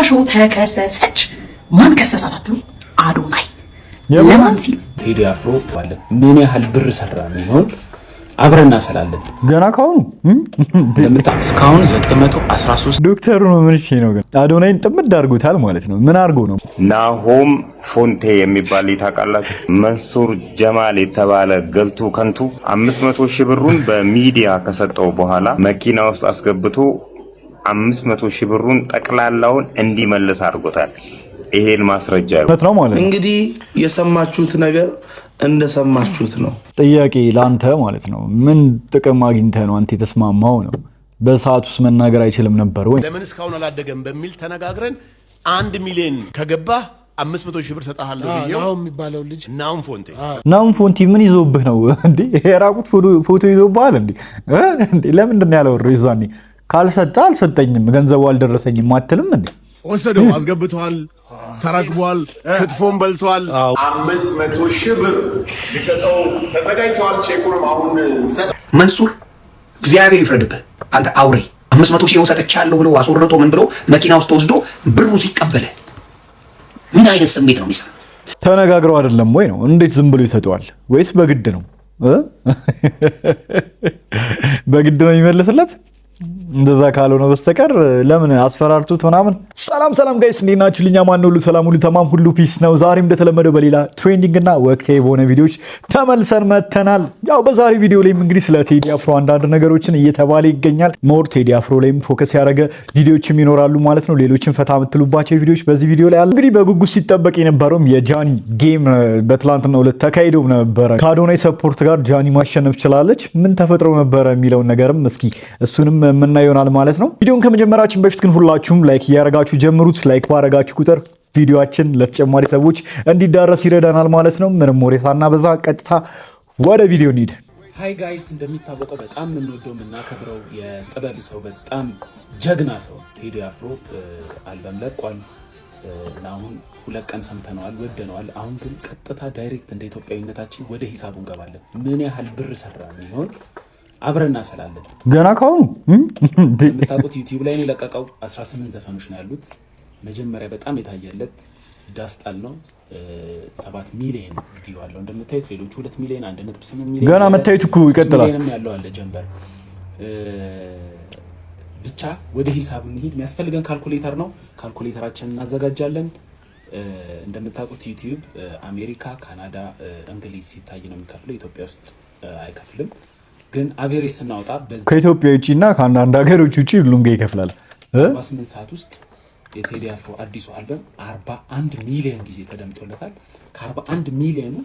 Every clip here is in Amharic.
ሾው ተከሰሰች። ማን ከሰሳት? አዶናይ። ለማን ሲል? ቴዲ አፍሮ ባለ ምን ያህል ብር ሰራ ነው አብረን እናሰላለን። ገና ካሁኑ እስካሁን 913 ዶክተሩ ነው። ምን እሺ ነው ግን አዶናይን ጥምድ አድርጎታል ማለት ነው። ምን አድርጎ ነው? ናሆም ፎንቴ የሚባል ይታወቃላችሁ። መንሱር ጀማል የተባለ ገልቱ ከንቱ 500 ሺህ ብሩን በሚዲያ ከሰጠው በኋላ መኪና ውስጥ አስገብቶ 500 ሺህ ብሩን ጠቅላላውን እንዲመልስ አድርጎታል። ይሄን ማስረጃ ነው ማለት ነው። እንግዲህ የሰማችሁት ነገር እንደሰማችሁት ነው። ጥያቄ ላንተ ማለት ነው። ምን ጥቅም አግኝተህ ነው አንተ የተስማማው ነው? በሰዓት ውስጥ መናገር አይችልም ነበር ወይ? ለምን እስካሁን አላደገም በሚል ተነጋግረን 1 ሚሊዮን ከገባ 500 ሺህ ብር ሰጣሃለሁ ብዬው ናው የሚባለው ልጅ ናው ፎንቲ ምን ይዞብህ ነው እንዴ? የራቁት ፎቶ ይዞብሃል እንዴ? ለምንድን ነው ያለው? ሪዛኒ ካልሰጠ አልሰጠኝም ገንዘቡ አልደረሰኝም አትልም እንዴ? ወሰደው፣ አስገብቷል፣ ተረክቧል፣ ክትፎን በልቷል። 500 ሺህ ብር ሊሰጠው ተዘጋጅቷል። ቼኩንም አሁን መንሱር እግዚአብሔር ይፍረድብህ አንተ አውሬ። 500 ሺህ ሰጥቻለሁ ብሎ አስወርቶ ምን ብሎ መኪና ውስጥ ወስዶ ብሩ ሲቀበል ምን አይነት ስሜት ነው የሚሰማው? ተነጋግረው አይደለም ወይ ነው? እንዴት ዝም ብሎ ይሰጠዋል? ወይስ በግድ ነው? በግድ ነው የሚመልስለት? እንደዛ ካልሆነ በስተቀር ለምን አስፈራርቱት ምናምን። ሰላም ጋይስ እንዴት ናችሁ? ልኛ ማን ሁሉ ሰላም ሁሉ ተማም ሁሉ ፒስ ነው። ዛሬም እንደተለመደው በሌላ ትሬንዲንግ እና ወቅታዊ በሆነ ቪዲዮዎች ተመልሰን መተናል። ያው በዛሬ ቪዲዮ ላይም እንግዲህ ስለ ቴዲ አፍሮ አንዳንድ ነገሮችን እየተባለ ይገኛል። ሞር ቴዲ አፍሮ ላይም ፎከስ ያደረገ ቪዲዮዎችም ይኖራሉ ማለት ነው። ሌሎችን ፈታ የምትሉባቸው ቪዲዮዎች በዚህ ቪዲዮ ላይ አለ። እንግዲህ በጉጉት ሲጠበቅ የነበረውም የጃኒ ጌም በትላንትናው ዕለት ተካሂዶ ነበረ። ከአዶናይ ሰፖርት ጋር ጃኒ ማሸነፍ ችላለች። ምን ተፈጥሮ ነበረ የሚለውን ነገርም እስኪ እሱንም የምናየው ይሆናል ማለት ነው። ቪዲዮን ከመጀመራችን በፊት ግን ሁላችሁም ላይክ እያደረጋችሁ ጀምሩት። ላይክ ባረጋችሁ ቁጥር ቪዲዮአችን ለተጨማሪ ሰዎች እንዲዳረስ ይረዳናል ማለት ነው። ምንም ወሬ ሳናበዛ ቀጥታ ወደ ቪዲዮ እንሂድ። ሃይ ጋይስ፣ እንደሚታወቀው በጣም የምንወደው የምናከብረው የጥበብ ሰው በጣም ጀግና ሰው ቴዲ አፍሮ አልበም ለቋል እና አሁን 2 ቀን ሰምተነዋል፣ ወደነዋል። አሁን ግን ቀጥታ ዳይሬክት እንደ ኢትዮጵያዊነታችን ወደ ሂሳቡ እንገባለን። ምን ያህል ብር ሰራ የሚሆን አብረን እናሰላለን። ገና ካሁኑ የምታውቁት ዩቲዩብ ላይ ነው የለቀቀው። 18 ዘፈኖች ነው ያሉት። መጀመሪያ በጣም የታየለት ዳስጣል ነው። 7 ሚሊዮን ቪው አለው እንደምታዩት። ሌሎቹ 2 ሚሊዮን 1.8 ሚሊዮን ገና መታየት እኮ ይቀጥላል። ሚሊዮንም ያለው አለ ጀንበር። ብቻ ወደ ሂሳቡ እንሂድ። የሚያስፈልገን ካልኩሌተር ነው። ካልኩሌተራችንን እናዘጋጃለን። እንደምታውቁት ዩቲዩብ አሜሪካ፣ ካናዳ፣ እንግሊዝ ሲታይ ነው የሚከፍለው። ኢትዮጵያ ውስጥ አይከፍልም። ግን አቬሬጅ ስናወጣ ከኢትዮጵያ ውጪና ከአንዳንድ ሀገሮች ውጪ ሁሉም ጋር ይከፍላል። 8 ሰዓት ውስጥ የቴዲ አፍሮ አዲሱ አልበም 41 ሚሊዮን ጊዜ ተደምጦለታል። ከ41 ሚሊዮኑ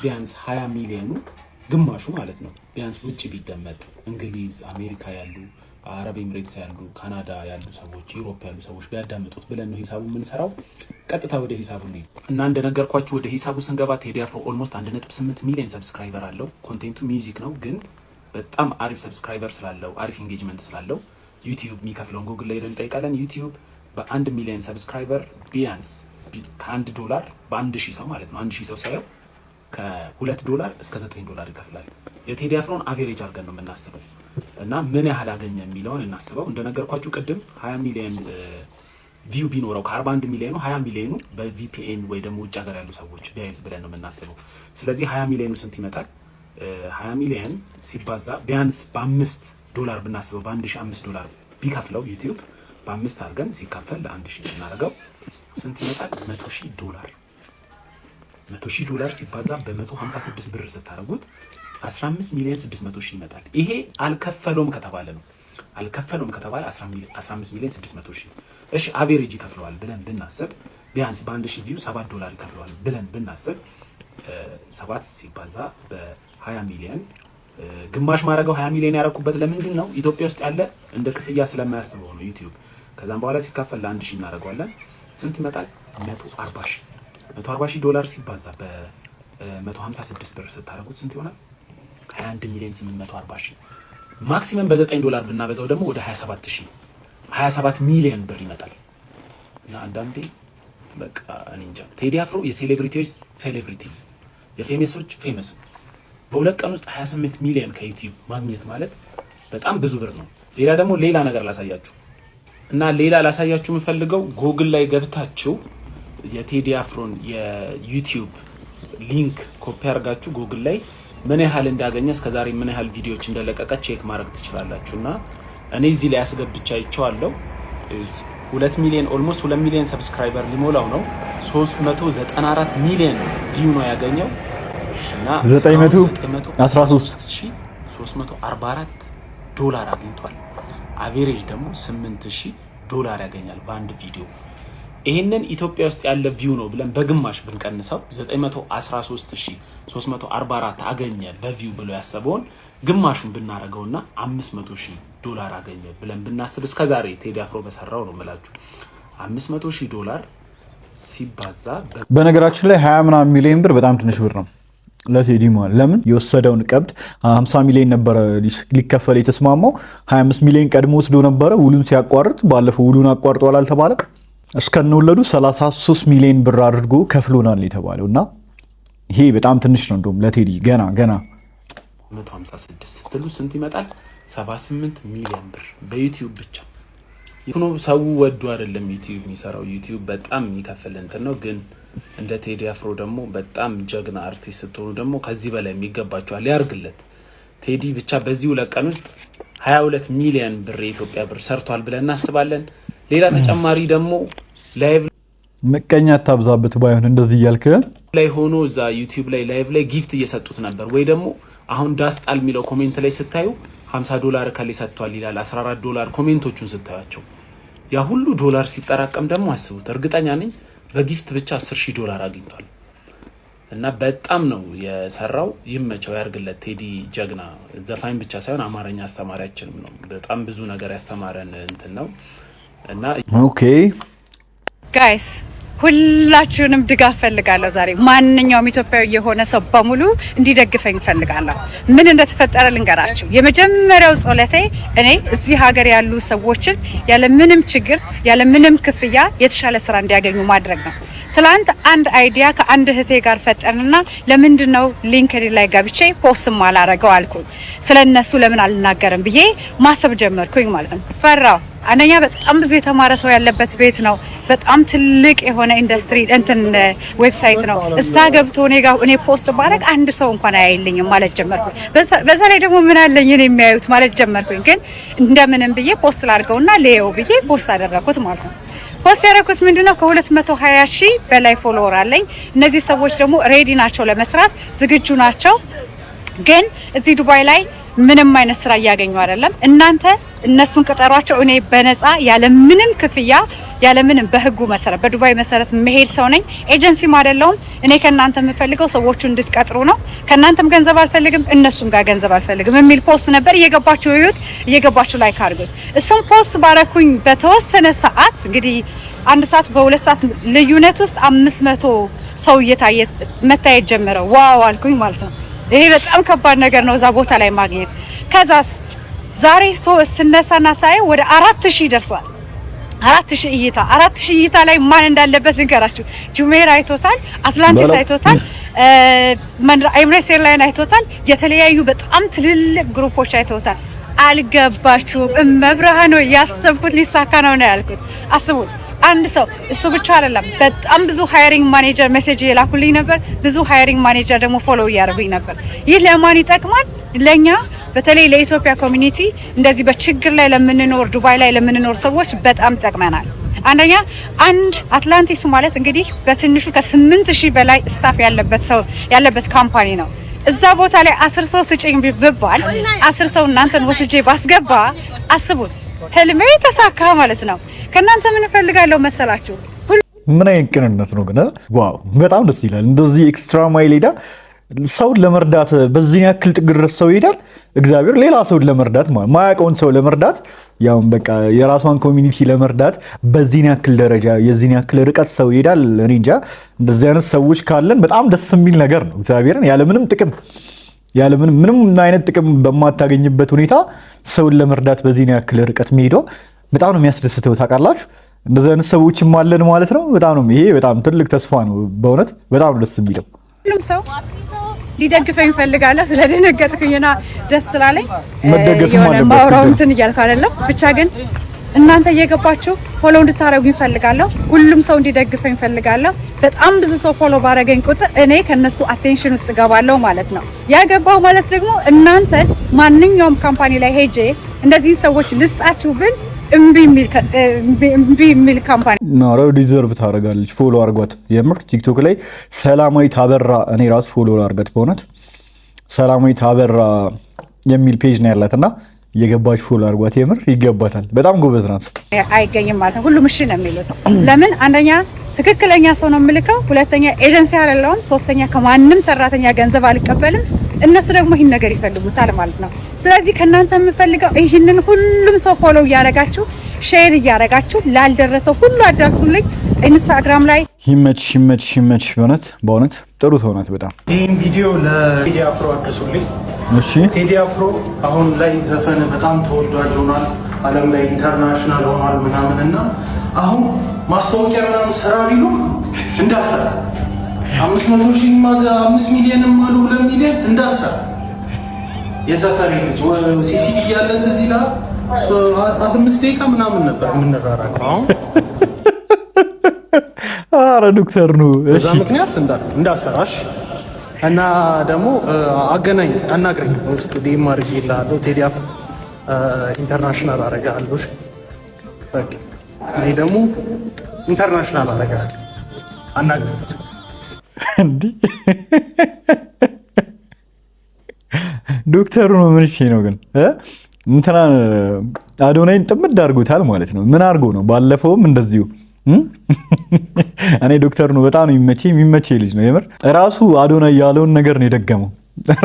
ቢያንስ 20 ሚሊዮኑ ግማሹ ማለት ነው ቢያንስ ውጪ ቢደመጥ እንግሊዝ፣ አሜሪካ ያሉ፣ አረብ ኤምሬትስ ያሉ፣ ካናዳ ያሉ ሰዎች፣ ዩሮፕ ያሉ ሰዎች ቢያዳምጡት ብለን ነው ሂሳቡ የምንሰራው። ቀጥታ ወደ ሂሳቡ እንሂድ እና እንደነገርኳችሁ ወደ ሂሳቡ ስንገባ ቴዲ አፍሮ ኦልሞስት 1.8 ሚሊዮን ሰብስክራይበር አለው። ኮንቴንቱ ሚውዚክ ነው ግን በጣም አሪፍ ሰብስክራይበር ስላለው አሪፍ ኢንጌጅመንት ስላለው ዩቲዩብ የሚከፍለውን ጉግል ላይ እንጠይቃለን። ዩቲዩብ በ1 ሚሊዮን ሰብስክራይበር ቢያንስ $1 በ1000 ሰው ማለት ነው 1000 ሰው ሲያየው $2 እስከ $9 ይከፍላል። የቴዲ አፍሮን አቬሬጅ አድርገን ነው የምናስበው እና ምን ያህል አገኘ የሚለውን እናስበው። እንደነገርኳችሁ ቅድም 20 ሚሊዮን ቪው ቢኖረው ከ41 ሚሊዮኑ 20 ሚሊዮኑ በቪፒኤን ወይ ደግሞ ውጭ ሀገር ያሉ ሰዎች ቢያዩት ብለን ነው የምናስበው። ስለዚህ 20 ሚሊዮኑ ስንት ይመጣል? 20 ሚሊዮን ሲባዛ ቢያንስ $5 ብናስበው $1005 ቢከፍለው ዩቲዩብ በ5 አድርገን ሲካፈል ለ1000 እናደርገው ስንት ይመጣል? $100,000። $100,000 ሲባዛ በ156 ብር ስታደርጉት 15,600,000 ይመጣል። ይሄ አልከፈለውም ከተባለ ነው። አልከፈለውም ከተባለ 15,600,000። እሺ አቬሬጅ ይከፍለዋል ብለን ብናስብ ቢያንስ በ1000 ቪው $7 ይከፍለዋል ብለን ብናስብ 7 ሲባዛ በ20 ሚሊዮን ግማሽ ማድረገው 20 ሚሊዮን ያደረኩበት ለምንድን ነው? ኢትዮጵያ ውስጥ ያለ እንደ ክፍያ ስለማያስበው ነው ዩቲዩብ። ከዛም በኋላ ሲካፈል ለ1000 እናደርገዋለን። ስንት ይመጣል? $140,000 ሲባዛ በ156 ብር ስታደርጉት ስንት ይሆናል? 21,840,000። ማክሲመም በ$9 ብናበዛው ደግሞ ወደ 27 ሚሊዮን ብር ይመጣል። እና አንዳንዴ በቃ እኔ እንጃ። ቴዲ አፍሮ የሴሌብሪቲዎች ሴሌብሪቲ፣ የፌመሶች ፌመስ። በ2 ቀን ውስጥ 28 ሚሊዮን ከዩቲዩብ ማግኘት ማለት በጣም ብዙ ብር ነው። ሌላ ነገር ላሳያችሁ። እና ሌላ ላሳያችሁ የምፈልገው ጎግል ላይ ገብታችሁ የቴዲ አፍሮን የዩቲዩብ ሊንክ ኮፒ አድርጋችሁ ጎግል ላይ ምን ያህል እንዳገኘ እስከዛሬ ምን ያህል ቪዲዮዎች እንደለቀቀ ቼክ ማድረግ ትችላላችሁና እኔ እዚህ ላይ አስገብቻ አይቼዋለሁ። 2 ሚሊዮን ኦልሞስት 2 ሚሊዮን ሰብስክራይበር ሊሞላው ነው። 394 ሚሊዮን ቪው ነው ያገኘው እና 913344 ዶላር አግኝቷል። አቬሬጅ ደግሞ $8000 ያገኛል በአንድ ቪዲዮ። ይሄንን ኢትዮጵያ ውስጥ ያለ ቪው ነው ብለን በግማሽ ብንቀንሰው 913344 አገኘ በቪው ብሎ ያሰበውን ግማሹን ብናረገውና $500,000 አገኘ ብለን ብናስብ እስከዛሬ ቴዲ አፍሮ በሰራው ነው የምላችሁ $500,000 ሲባዛ በነገራችን ላይ 20 ምናምን ሚሊዮን ብር በጣም ትንሽ ብር ነው ለቴዲ ማለት። ለምን የወሰደውን ቀብድ 50 ሚሊዮን ነበረ ሊከፈል የተስማማው 25 ሚሊዮን ቀድሞ ወስዶ ነበረ ውሉን ሲያቋርጥ። ባለፈው ውሉን አቋርጧል አልተባለም። እስከነወለዱ 33 ሚሊዮን ብር አድርጎ ከፍሎናል የተባለው እና ይሄ በጣም ትንሽ ነው። እንደውም ለቴዲ ገና 156 ስትሉ ስንት ይመጣል? 78 ሚሊዮን ብር በዩቲዩብ ብቻ። ይሁን ሰው ወዶ አይደለም ዩቲዩብ የሚሰራው። ዩቲዩብ በጣም የሚከፍል እንትን ነው። ግን እንደ ቴዲ አፍሮ ደግሞ በጣም ጀግና አርቲስት ስትሆኑ ደግሞ ከዚህ በላይ የሚገባችኋል። ያርግለት ቴዲ ብቻ በዚህ 2 ቀን ውስጥ 22 ሚሊዮን ብር የኢትዮጵያ ብር ሰርቷል ብለን እናስባለን። ሌላ ተጨማሪ ደግሞ ላይቭ መቀኛ ታብዛበት ባይሆን እንደዚህ እያልከ ላይ ሆኖ እዛ ዩቲዩብ ላይ ላይቭ ላይ ጊፍት እየሰጡት ነበር። ወይ ደግሞ አሁን ዳስጣል የሚለው ኮሜንት ላይ ስታዩ $50 ከሌ ሰጥቷል ይላል። $14 ኮሜንቶቹን ስታያቸው ያ ሁሉ ዶላር ሲጠራቀም ደግሞ አስቡት። እርግጠኛ ነኝ በጊፍት ብቻ $10,000 አግኝቷል። እና በጣም ነው የሰራው። ይመቸው ያርግለት ቴዲ ጀግና ዘፋኝ ብቻ ሳይሆን አማርኛ አስተማሪያችንም ነው። በጣም ብዙ ነገር ያስተማረን እንትን ነው። እና ኦኬ ጋይስ ሁላችሁንም ድጋፍ ፈልጋለሁ። ዛሬ ማንኛውም ኢትዮጵያዊ የሆነ ሰው በሙሉ እንዲደግፈኝ ፈልጋለሁ። ምን እንደተፈጠረ ልንገራችሁ። የመጀመሪያው ጸሎቴ እኔ እዚህ ሀገር ያሉ ሰዎችን ያለ ምንም ችግር ያለ ምንም ክፍያ የተሻለ ስራ እንዲያገኙ ማድረግ ነው። ትላንት አንድ አይዲያ ከአንድ እህቴ ጋር ፈጠንና ለምንድነው ሊንክድኢን ላይ ገብቼ ፖስት ማላረገው አልኩኝ። ስለነሱ ለምን አልናገርም ብዬ ማሰብ ጀመርኩኝ ማለት ነው። ፈራው። አንደኛ በጣም ብዙ የተማረ ሰው ያለበት ቤት ነው። በጣም ትልቅ የሆነ ኢንዱስትሪ እንትን ዌብሳይት ነው። እዛ ገብቶ እኔ ፖስት ባረግ አንድ ሰው እንኳን አያይልኝም ማለት ጀመርኩኝ። በዛ ላይ ደግሞ ምን አለኝ እኔ የሚያዩት ማለት ጀመርኩኝ። ግን እንደምንም ብዬ ፖስት ላድርገውና ለየው ብዬ ፖስት አደረኩት ማለት ነው። ፖስት ያደረኩት ምንድነው ከ220,000 በላይ ፎሎወር አለኝ። እነዚህ ሰዎች ደግሞ ሬዲ ናቸው ለመስራት ዝግጁ ናቸው። ግን እዚህ ዱባይ ላይ ምንም አይነት ስራ እያገኙ አይደለም። እናንተ እነሱን ቀጠሯቸው። እኔ በነፃ ያለ ምንም ክፍያ ያለ ምንም በህጉ መሰረት በዱባይ መሰረት መሄድ ሰው ነኝ። ኤጀንሲም አይደለሁም። እኔ ከናንተ የምፈልገው ሰዎቹ እንድትቀጥሩ ነው። ከናንተም ገንዘብ አልፈልግም፣ እነሱም ጋር ገንዘብ አልፈልግም የሚል ፖስት ነበር። እየገባችሁ ይዩት፣ እየገባችሁ ላይክ አድርጉት። እሱም ፖስት ባረኩኝ በተወሰነ ሰዓት እንግዲህ 1 ሰዓት በ2 ሰዓት ልዩነት ውስጥ 500 ሰው መታየት ጀመረ። ዋው አልኩኝ ማለት ነው። ይሄ በጣም ከባድ ነገር ነው እዛ ቦታ ላይ ማግኘት። ከዛስ ዛሬ ሰው ስነሳና ሳይ ወደ 4000 ደርሷል። 4000 እይታ ላይ ማን እንዳለበት ልንገራችሁ። ጁሜር አይቶታል፣ አትላንቲስ አይቶታል፣ ኤምሬትስ ኤርላይን አይቶታል። የተለያዩ በጣም ትልልቅ ግሩፖች አይቶታል። አልገባችሁም? እመብርሃን ነው ያሰብኩት ሊሳካ ነው ያልኩት። አስቡት። አንድ ሰው እሱ ብቻ አይደለም፣ በጣም ብዙ ሃይሪንግ ማኔጀር ሜሴጅ የላኩልኝ ነበር። ብዙ ሃይሪንግ ማኔጀር ደግሞ ፎሎ እያደረጉኝ ነበር። ይህ ለማን ይጠቅማል? ለኛ በተለይ ለኢትዮጵያ ኮሚኒቲ እንደዚህ በችግር ላይ ለምንኖር ዱባይ ላይ ለምንኖር ሰዎች በጣም ጠቅመናል። አንደኛ አንድ አትላንቲስ ማለት እንግዲህ በትንሹ ከ8000 በላይ ስታፍ ያለበት ካምፓኒ ነው። እዛ ቦታ ላይ 10 ሰው ስጭኝ ቢባል 10 ሰው እናንተን ወስጄ ባስገባ አስቡት፣ ህልሜ ተሳካ ማለት ነው። ከናንተ ምን ፈልጋለሁ መሰላችሁ? ምን አይነት ቅንነት ነው ግን! ዋው በጣም ደስ ይላል። እንደዚህ ኤክስትራ ማይል ሄዳ ሰውን ለመርዳት በዚህ ያክል ጥግ ድረስ ሰው ይሄዳል። እግዚአብሔር ሌላ ሰውን ለመርዳት ማያውቀውን ሰው ለመርዳት ያው በቃ የራሷን ኮሚኒቲ ለመርዳት በዚህ ያክል ደረጃ የዚህ ያክል ርቀት ሰው ይሄዳል። እኔ እንጃ እንደዚህ አይነት ሰዎች ካለን በጣም ደስ የሚል ነገር ነው። እግዚአብሔርን ያለምንም አይነት ጥቅም በማታገኝበት ሁኔታ ሰውን ለመርዳት በዚህ ያክል ርቀት መሄዷ በጣም ነው የሚያስደስተው። ታውቃላችሁ እንደዚህ አይነት ሰዎችም አለን ማለት ነው። ይሄ በጣም ትልቅ ተስፋ ነው። በእውነት በጣም ደስ የሚለው ሁሉም ሰው ሊደግፈኝ ፈልጋለሁ። ስለደነገጥኩኝና ደስ ስላለኝ መደገፍም አለበት። ማውራው እንትን እያልኩ አይደለም። ብቻ ግን እናንተ እየገባችሁ ፎሎ እንድታረጉ ይፈልጋለሁ። ሁሉም ሰው እንዲደግፈኝ ይፈልጋለሁ። በጣም ብዙ ሰው ፎሎ ባረገኝ ቁጥር እኔ ከነሱ አቴንሽን ውስጥ ገባለሁ ማለት ነው። ያገባው ማለት ደግሞ እናንተ ማንኛውም ካምፓኒ ላይ ሄጄ እንደዚህ ሰዎች ልስጣችሁ ብል እምቢ የሚል ካምፓኒ ነው ዲዘርቭ ታደርጋለች። ፎሎ አርጓት። የምር ቲክቶክ ላይ ሰላማዊት አበራ እኔ ራሱ ፎሎ አርጋት። በእውነት ሰላማዊት አበራ የሚል ፔጅ ነው ያላትና የገባች ፎሎ አርጓት። የምር ይገባታል። በጣም ጎበዝ ናት። አይገኝም ማለት ነው። ሁሉም እሺ ነው የሚሉት። ለምን? አንደኛ ትክክለኛ ሰው ነው የምልከው፣ ሁለተኛ ኤጀንሲ አይደለሁም፣ ሶስተኛ ከማንም ሰራተኛ ገንዘብ አልቀበልም። እነሱ ደግሞ ይህን ነገር ይፈልጉታል ማለት ነው። ስለዚህ ከእናንተ የምፈልገው ይህንን ሁሉም ሰው ፎሎ እያደረጋችሁ ሼር እያደረጋችሁ ላልደረሰው ሁሉ አዳርሱልኝ። ኢንስታግራም ላይ ይመች። በእውነት ጥሩ ሰው ናት በጣም። ይህን ቪዲዮ ለቴዲ አፍሮ አድርሱልኝ። እሺ ቴዲ አፍሮ አሁን ላይ ዘፈን በጣም ተወዳጅ ሆኗል፣ ዓለም ላይ ኢንተርናሽናል ሆኗል ምናምን እና አሁን ማስታወቂያ ምናምን ስራ ቢሉ እንዳሰራ 500,000 ሚሊዮንም አሉ 2 ሚሊዮን እንዳሰራ የሰፈሬ ልጅ ሲሲዲ እያለን እዚህ ላይ 15 ደቂቃ ምናምን ነበር የምንራራቀው። አሁን አረ ዶክተር ነው በዛ ምክንያት እንዳሰራሽ እና ደግሞ አናግረኝ ውስጥ ዲም አድርጌልሃለሁ። ቴዲ አፍሮ ኢንተርናሽናል አደርግሃለሁ። እኔ ደግሞ ኢንተርናሽናል አደርግሃለሁ። አናግረኝ እንዲህ ዶክተሩ ነው ምን ነው ግን እንትና አዶናይን ጥምድ አድርጎታል ማለት ነው። ምን አድርጎ ነው? ባለፈውም እንደዚሁ እኔ ዶክተር ነው በጣም የሚመቸኝ ልጅ ነው የምር። ራሱ አዶናይ ያለውን ነገር ነው የደገመው።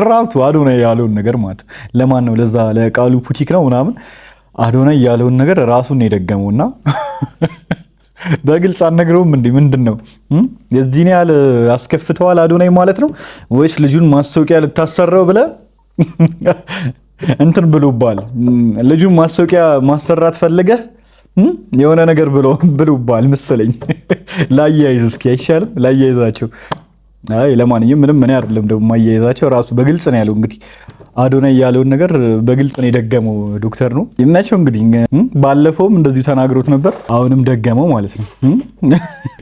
ራሱ አዶናይ ያለውን ነገር ማለት ለማን ነው? ለዛ ለቃሉ ፑቲክ ነው ምናምን አዶናይ ያለውን ነገር ራሱን የደገመውና በግልጽ አነግረውም እንዴ ምንድን ነው የዚህን ያህል አስከፍተዋል አዶናይ ማለት ነው ወይስ ልጁን ማስታወቂያ ልታሰራው ብለ እንትን ብሎባል? ልጁን ማስታወቂያ ማሰራት ፈልገህ የሆነ ነገር ብሎባል መሰለኝ። ላያይዝ እስኪ አይሻልም? ላያይዛቸው። አይ ለማንኛውም ምንም ምን አይደለም ደግሞ ማያይዛቸው ራሱ በግልጽ ነው ያለው። እንግዲህ አዶናይ ያለውን ነገር በግልጽ ነው የደገመው ዶክተር ነው ይናቸው። እንግዲህ ባለፈውም እንደዚሁ ተናግሮት ነበር፣ አሁንም ደገመው ማለት ነው።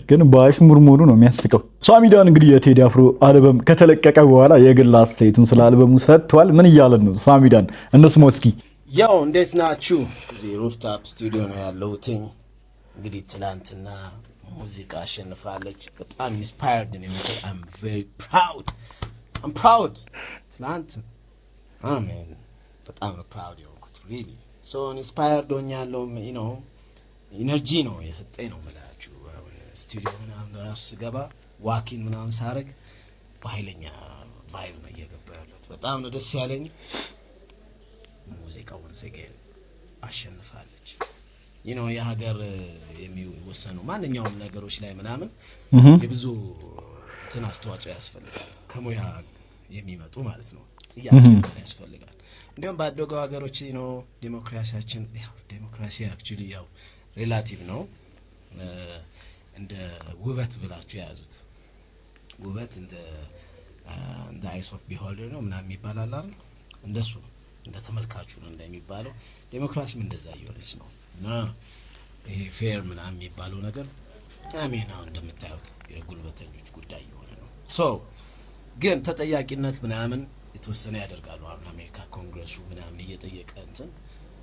ግን በአሽሙር ሙሉ ነው የሚያስቀው። ሳሚዳን እንግዲህ የቴዲ አፍሮ አልበም ከተለቀቀ በኋላ የግል አስተያየቱን ስለ አልበሙ ሰጥቷል። ምን እያለን ነው ሳሚዳን? እንስማው እስኪ። ያው እንዴት ናችሁ? እዚህ ሩፍታፕ ስቱዲዮ ነው ያለሁት። እንግዲህ ትላንትና ሙዚቃ አሸንፋለች። በጣም ኢንስፓየርድ ነው። I'm very proud. I'm proud. ትላንት አሜን በጣም ፕራውድ የሆንኩት ሪሊ ሶ ኢንስፓየርድ ሆኛለሁ። ኢነርጂ ነው የሰጠኝ ነው የምላችሁ። ስቱዲዮ ምናምን ራሱ ስገባ ዋኪን ምናምን ሳረግ በኃይለኛ ቫይብ ነው እየገባ ያለሁት። በጣም ነው ደስ ያለኝ። ሙዚቃው ወንሰገን አሸንፋለች። የሀገር የሚወሰኑ ማንኛውም ነገሮች ላይ ምናምን የብዙ እንትን አስተዋጽኦ ያስፈልጋል። ከሙያ የሚመጡ ማለት ነው ጥያቄ ያስፈልጋል። እንዲሁም ባደጉ ሀገሮች ዲሞክራሲያችን ዲሞክራሲ አክቹሊ ያው ሪላቲቭ ነው። እንደ ውበት ብላችሁ የያዙት ውበት እንደ አይስ ኦፍ ቢሆልደር ነው ምናምን ይባላል አይደል? እንደሱ እንደ ተመልካቹ ነው እንደሚባለው ዲሞክራሲም እንደዛ እየሆነች ነው። እና ይሄ ፌር ምናምን የሚባለው ነገር አሜናው እንደምታዩት የጉልበተኞች ጉዳይ የሆነ ነው። ሶ ግን ተጠያቂነት ምናምን የተወሰነ ያደርጋሉ። አሁን አሜሪካ ኮንግረሱ ምናምን እየጠየቀ እንትን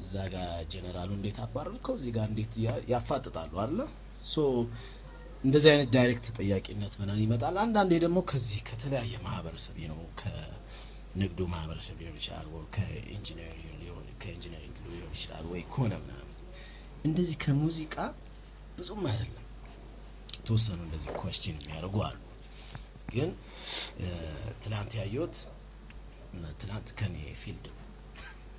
እዛ ጋር ጀነራሉ እንዴት አባረርከው እዚህ ጋር እንዴት ያፋጥጣሉ አለ። ሶ እንደዚህ አይነት ዳይሬክት ተጠያቂነት ምናምን ይመጣል። አንዳንዴ ደግሞ ከዚህ ከተለያየ ማህበረሰብ ከንግዱ ማህበረሰብ ሊሆን ይችላል፣ ወይ ከኢንጂነሪንግ ሊሆን ይችላል፣ ወይ ከሆነ ምናምን እንደዚህ ከሙዚቃ ብዙም አይደለም ተወሰኑ እንደዚህ ኳስችን የሚያደርጉ አሉ። ግን ትላንት ያየሁት ትላንት ከኔ ፊልድ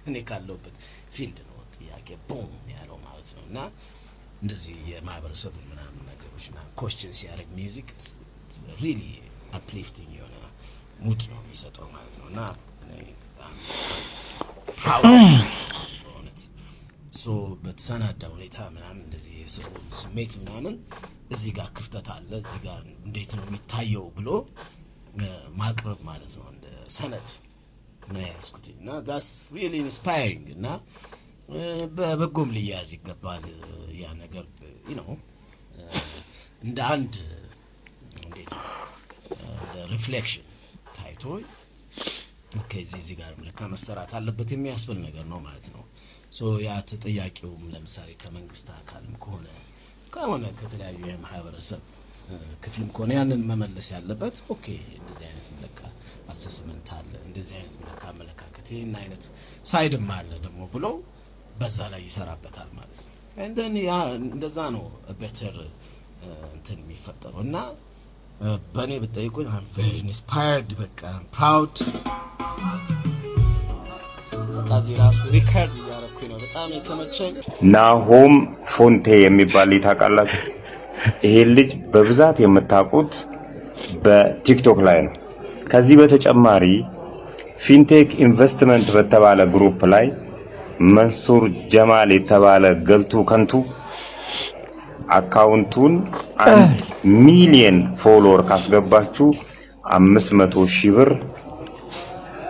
እኔ ካለሁበት ፊልድ ነው ጥያቄ ቦም ያለው ማለት ነው። እና እንደዚህ የማህበረሰቡ ምናምን ነገሮች ምናምን ኳስችን ሲያደርግ ሚውዚክ ሪሊ አፕሊፍቲንግ የሆነ ሙድ ነው የሚሰጠው ማለት ነው። እና ሶ በተሰናዳ ሁኔታ ምናምን እንደዚህ የሰው ስሜት ምናምን እዚህ ጋር ክፍተት አለ፣ እዚህ ጋር እንዴት ነው የሚታየው ብሎ ማቅረብ ማለት ነው። እንደ ሰነድ ነው ያስኩት እና that's really inspiring እና በበጎም ሊያዝ ይገባል ያ ነገር ነው እንደ አንድ እንዴት ሪፍሌክሽን ታይቶ ከዚህ ጋር ለካ መሰራት አለበት የሚያስብል ነገር ነው ማለት ነው። ያ ተጠያቂውም ለምሳሌ ከመንግስት አካልም ከሆነ ከተለያዩ የማህበረሰብ ክፍልም ከሆነ ያንን መመለስ ያለበት ኦኬ እንደዚህ አይነት መለካ አሰስመንት አለ እንደዚህ አይነት መለካ አመለካከት ይሄን አይነት ሳይድም አለ ደግሞ ብሎ በዛ ላይ ይሰራበታል ማለት ነው። እንደን ያ እንደዛ ነው better እንትን የሚፈጠረው እና በእኔ ብትጠይቁኝ I'm very inspired በቃ I'm proud ታዚህ ራሱ ሪከርድ ያረኩኝ ነው በጣም የተመቸኝ። ናሆም ፎንቴ የሚባል ታውቃላችሁ? ይሄ ልጅ በብዛት የምታውቁት በቲክቶክ ላይ ነው። ከዚህ በተጨማሪ ፊንቴክ ኢንቨስትመንት በተባለ ግሩፕ ላይ መንሱር ጀማል የተባለ ገልቱ ከንቱ አካውንቱን 1 ሚሊዮን ፎሎወር ካስገባችሁ 500,000 ብር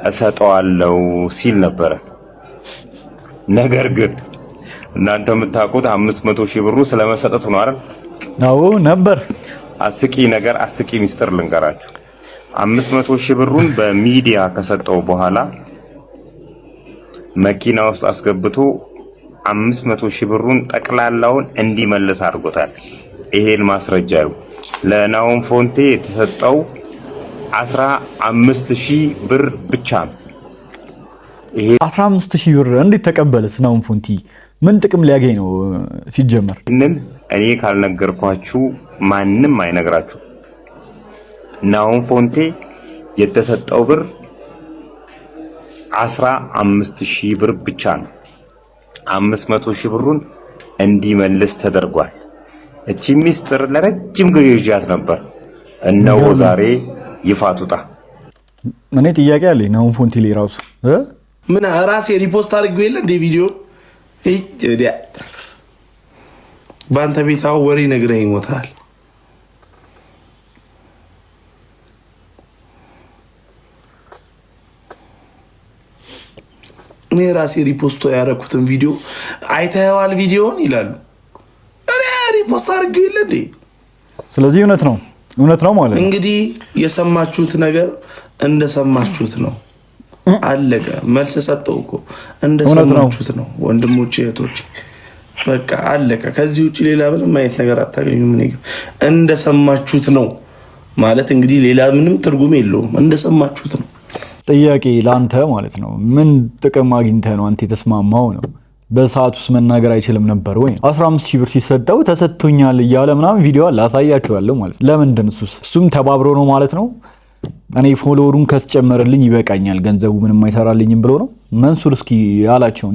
እሰጠዋለሁ ሲል ነበር። ነገር ግን እናንተ የምታውቁት 500,000 ብሩ ስለመሰጠቱ ነው አይደል? አዎ ነበር። አስቂ ነገር አስቂ ሚስጥር ልንገራችሁ። 500,000 ብሩን በሚዲያ ከሰጠው በኋላ መኪና ውስጥ አስገብቶ 500,000 ብሩን ጠቅላላውን እንዲመልስ አድርጎታል። ይሄን ማስረጃው ለናሆም ፎንቴ የተሰጠው 15,000 ብር ብቻ ነው። ይሄ 15,000 ብር እንዴት ተቀበለስ? ናሆም ፎንቴ ምን ጥቅም ሊያገኝ ነው ሲጀመር? እኔ ካልነገርኳችሁ ማንም አይነግራችሁ። ናሆም ፎንቴ የተሰጠው ብር 15,000 ብር ብቻ ነው። 500,000 ብሩን እንዲመልስ ተደርጓል። እቺ ሚስጥር ለረጅም ጊዜ ይዣት ነበር። እነሆ ዛሬ ይፋቱታ። እኔ ጥያቄ አለኝ ናሆም ፎንቴ ላይ ራሱ ምን ራሴ ሪፖስት አድርጌው የለ እንደ ቪዲዮ በአንተ ቤታው ወሬ ነግረኝ ይሞታል። እኔ ራሴ ሪፖስት ያደረኩትን ቪዲዮ አይተኸዋል ቪዲዮን ይላሉ። እኔ ሪፖስት አድርጌው የለ እንዴ? ስለዚህ እውነት ነው ማለት ነው። እንግዲህ የሰማችሁት ነገር እንደሰማችሁት ነው። አለቀ። መልስ ሰጠው እኮ እንደሰማችሁት ነው ወንድሞቼ እህቶቼ፣ በቃ አለቀ። ከዚህ ውጪ ሌላ ምንም አይነት ነገር አታገኙም። ምን እንደሰማችሁት ነው ማለት እንግዲህ ሌላ ምንም ትርጉም የለውም። እንደሰማችሁት ነው። ጥያቄ ላንተ ማለት ነው፣ ምን ጥቅም አግኝተህ ነው አንተ የተስማማው ነው? በሰዓት ውስጥ መናገር አይችልም ነበር ወይ? 15,000 ብር ሲሰጠው ተሰጥቶኛል እያለ ምናምን ቪዲዮ አለ አሳያችኋለሁ ማለት ነው። ለምንድን እሱም ተባብሮ ነው ማለት ነው። እኔ ፎሎወሩን ከተጨመረልኝ ይበቃኛል ገንዘቡ ምንም አይሰራልኝም ብሎ ነው። መንሱር እስኪ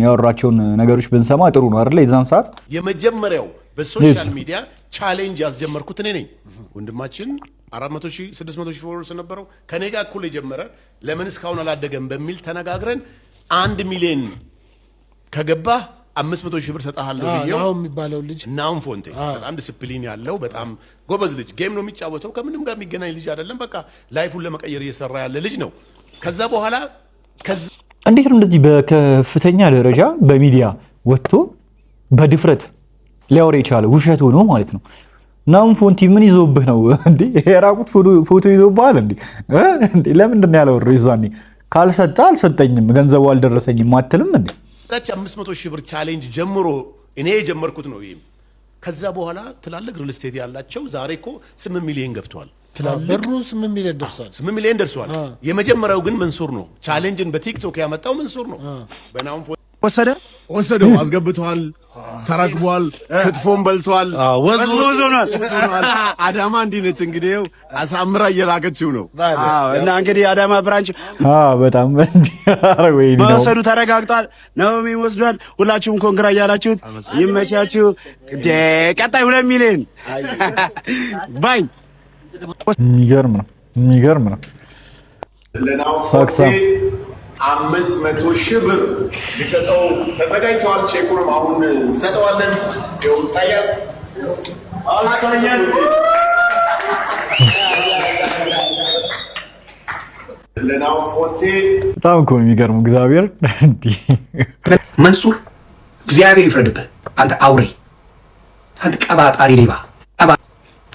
ያወራቸውን ነገሮች ብንሰማ ጥሩ ነው አይደል? የዛን ሰዓት የመጀመሪያው በሶሻል ሚዲያ ቻሌንጅ ያስጀመርኩት እኔ ነኝ። ወንድማችን 400,000 600,000 ፎሎወርስ ነበረው ከኔ ጋር እኩል የጀመረ ለምን እስካሁን አላደገም በሚል ተነጋግረን 1 ሚሊዮን ከገባ 500,000 ብር ሰጣሃለሁ ብዬው ናሆም የሚባለው ልጅ ናሆም ፎንቴ በጣም ዲሲፕሊን ያለው በጣም ጎበዝ ልጅ፣ ጌም ነው የሚጫወተው፣ ከምንም ጋር የሚገናኝ ልጅ አይደለም። በቃ ላይፉን ለመቀየር እየሰራ ያለ ልጅ ነው። ከዛ በኋላ እንዴት ነው እንደዚህ በከፍተኛ ደረጃ በሚዲያ ወጥቶ በድፍረት ሊያወራ የቻለ? ውሸት ሆኖ ማለት ነው። ናሆም ፎንቴ ምን ይዞብህ ነው እንዴ? የራቁት ፎቶ ይዞብሃል እንዴ? ለምንድን ነው ያላወራው? ይዛኔ ካልሰጠ አልሰጠኝም ገንዘቡ አልደረሰኝም አትልም እንዴ? 500,000 ብር ቻሌንጅ ጀምሮ እኔ የጀመርኩት ነው። ይሄም ከዛ በኋላ ትላልቅ ሪል ስቴት ያላቸው ዛሬ እኮ 8 ሚሊዮን ገብቷል። ብሩ 8 ሚሊዮን ደርሷል። 8 ሚሊዮን ደርሷል። የመጀመሪያው ግን መንሱር ነው። ቻሌንጅን በቲክቶክ ያመጣው መንሱር ነው። በናሆም ወሰደው አስገብቷል፣ ተረክቧል፣ ክትፎን በልቷል፣ ወዝወዝኗል። አዳማ እንዲህ ነች እንግዲህ አሳምራ እየላከችው ነው። እና እንግዲህ አዳማ ብራንች በጣም መወሰዱ ተረጋግጧል። ናሆም ወስዷል። ሁላችሁም ኮንግራ እያላችሁት ይመቻችሁ። ቀጣይ 2 ሚሊዮን ባይ። የሚገርም ነው። ሳክሳ 500,000 ብር ሊሰጠው ተዘጋጅቷል። ቼኩንም አሁን እንሰጠዋለን። ይታያል። ለናሆም ፎንቴ በጣም እኮ የሚገርም እግዚአብሔር። መንሱር እግዚአብሔር ይፍረድብህ አንተ አውሬ፣ አንተ ቀባጣሪ ሌባ።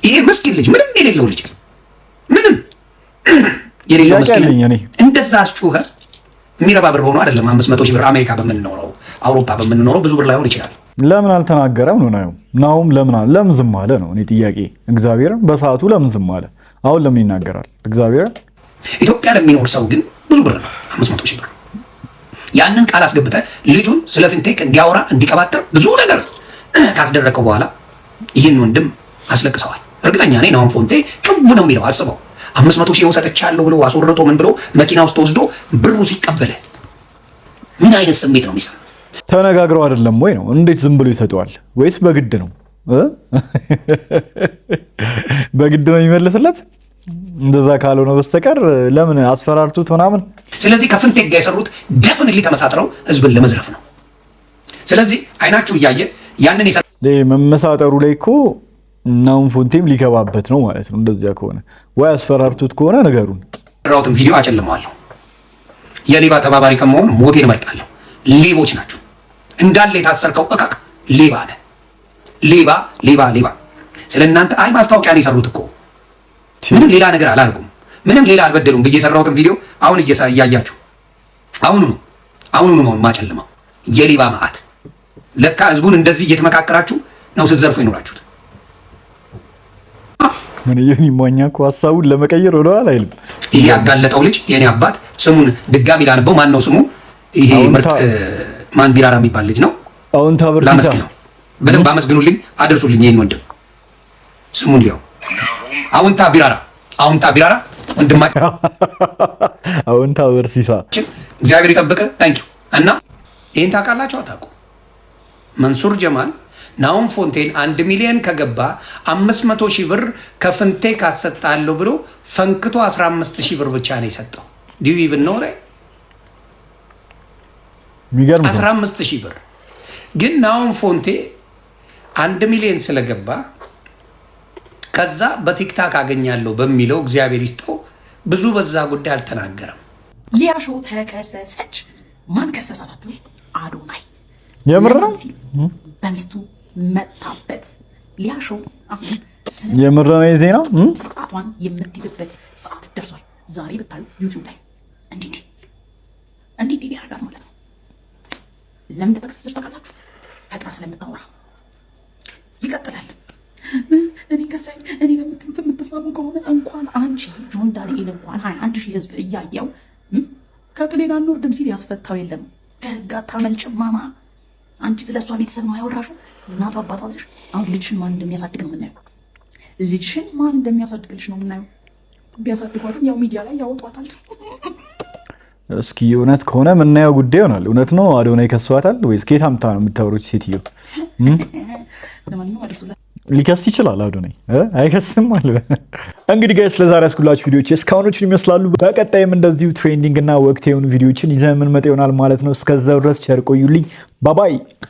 ይሄ ምስኪን ልጅ ምንም የሌለው ልጅ ምንም የሌለው ምስኪን እንደዛ አስጩኸ የሚረባ ብር ሆኖ አይደለም 500 ሺህ ብር አሜሪካ በምንኖረው አውሮፓ በምንኖረው ብዙ ብር ላይሆን ይችላል። ለምን አልተናገረም ነው ናውም ለምን ዝም አለ ነው እኔ ጥያቄ። እግዚአብሔር በሰዓቱ ለምን ዝም አለ? አሁን ለምን ይናገራል? እግዚአብሔር ኢትዮጵያ ለሚኖር ሰው ግን ብዙ ብር ነው 500 ሺህ ብር። ያንን ቃል አስገብተ ልጁን ስለ ፊንቴክ እንዲያወራ እንዲቀባጥር ብዙ ነገር ካስደረቀው በኋላ ይህን ወንድም አስለቅሰዋል። እርግጠኛ ነኝ ናሆም ፎንቴ ቅቡ ነው የሚለው። አስበው 500 ሺህ ሰጥቻለሁ ብሎ አስወርቶ ምን ብሎ መኪና ውስጥ ወስዶ ብሩ ሲቀበለ ምን አይነት ስሜት ነው የሚሰማው? ተነጋግረው አይደለም ወይ ነው? እንዴት ዝም ብሎ ይሰጠዋል? ወይስ በግድ ነው? በግድ ነው የሚመለስለት? እንደዛ ካልሆነ በስተቀር ለምን አስፈራርቱት ምናምን? ስለዚህ ከፍንቴክ ጋር የሰሩት ዴፊኒትሊ ተመሳጥረው ህዝብን ለመዝረፍ ነው። ስለዚህ አይናችሁ እያየ ያንን መመሳጠሩ ላይ እኮ ናሆም ፎንቴም ሊገባበት ነው ማለት ነው። እንደዚያ ከሆነ ወይ አስፈራርቱት ከሆነ ነገሩን ራውትን ቪዲዮ አጨልመዋለሁ። የሌባ ተባባሪ ከመሆን ሞቴን እመርጣለሁ። ሌቦች ናችሁ እንዳለ የታሰርከው እቃ ሌባ ነህ። ሌባ ሌባ ሌባ። ስለእናንተ አይ ማስታወቂያ ነው የሰሩት እኮ ምንም ሌላ ነገር አላልኩም፣ ምንም ሌላ አልበደሉም ብዬ የሰራሁትን ቪዲዮ አሁን እያያችሁ አሁኑኑ ነው የማጨልመው። የሌባ መዓት። ለካ ህዝቡን እንደዚህ እየተመካከራችሁ ነው ስትዘርፉ ይኖራችሁት። ምን ይሁን ይሞኛ እኮ ሐሳቡን ለመቀየር ወደኋላ አይልም። ይሄ ያጋለጠው ልጅ የኔ አባት ስሙን ድጋሚ ላነበው። ማን ነው ስሙ? ይሄ ምርጥ ማን ቢራራ የሚባል ልጅ ነው። አሁን ታበርሲሳ ነው። በደንብ አመስግኑልኝ፣ አድርሱልኝ ይሄን ወንድም ስሙን ሊያው አሁን ቢራራ ወንድማችን አሁን ታበርሲሳ እግዚአብሔር ይጠብቅ። ታንኪ ዩ። እና ይሄን ታውቃላችሁ አታውቁ? መንሱር ጀማል ናሆም ፎንቴን 1 ሚሊዮን ከገባ 500 ሺህ ብር ከፍንቴክ አሰጣለሁ ብሎ ፈንክቶ 15 ሺህ ብር ብቻ ነው የሰጠው። ዱ ዩ ኢቭን ኖ ላይ 15 ሺህ ብር ግን ናሆም ፎንቴ 1 ሚሊዮን ስለገባ ከዛ በቲክታክ አገኛለሁ በሚለው እግዚአብሔር ይስጠው ብዙ በዛ ጉዳይ አልተናገረም። ሊያሾ ተከሰሰች። ማን ከሰሳት? አዶናይ የምር ነው በሚስቱ መጣበት። ሊያሾ አሁን የምር ነው ዜና ሰዓቷን የምትይዝበት ሰዓት ደርሷል። ዛሬ ብታዩ ዩቲዩብ ላይ እንዲህ ያደርጋት ማለት ነው። ለምን ተከሰሰች ታውቃላችሁ? ፈጥራ ስለምታወራ ይቀጥላል። እኔ ከሳይ እኔ በምትሉት የምትስማሙ ከሆነ እንኳን አንቺ ጆን ዳንኤል እንኳን 21 ሺህ ህዝብ እያየው ከቅሌ ጋር ኖርድም ሲል ያስፈታው የለም። ከህግ አታመልጭም ማማ። አንቺ ስለሷ ቤተሰብ ነው ያወራሽው። እናቷ አባቷ ነሽ። አሁን ልጅሽን ማን እንደሚያሳድግ ነው የምናየው። ልጅሽን ማን እንደሚያሳድግልሽ ነው የምናየው። ቢያሳድጓትም ያው ሚዲያ ላይ ያወጧታል። እስኪ እውነት ከሆነ የምናየው ጉዳይ ይሆናል። እውነት ነው አዶናይ ከሷታል ወይስ ከየት አምጥታ ነው የምታወሩት? ሴትዮ ለማንኛውም አድርሱላት። ሊከስ ይችላል አዶናይ አይከስም ማለት። እንግዲህ ጋይስ ለዛሬ ያስኩላችሁ ቪዲዮዎች እስካሁኖቹን ይመስላሉ። በቀጣይም እንደዚሁ ትሬንዲንግ እና ወቅት የሆኑ ቪዲዮዎችን ይዘን የምንመጣ ይሆናል ማለት ነው። እስከዛው ድረስ ቸር ቆዩልኝ። ባባይ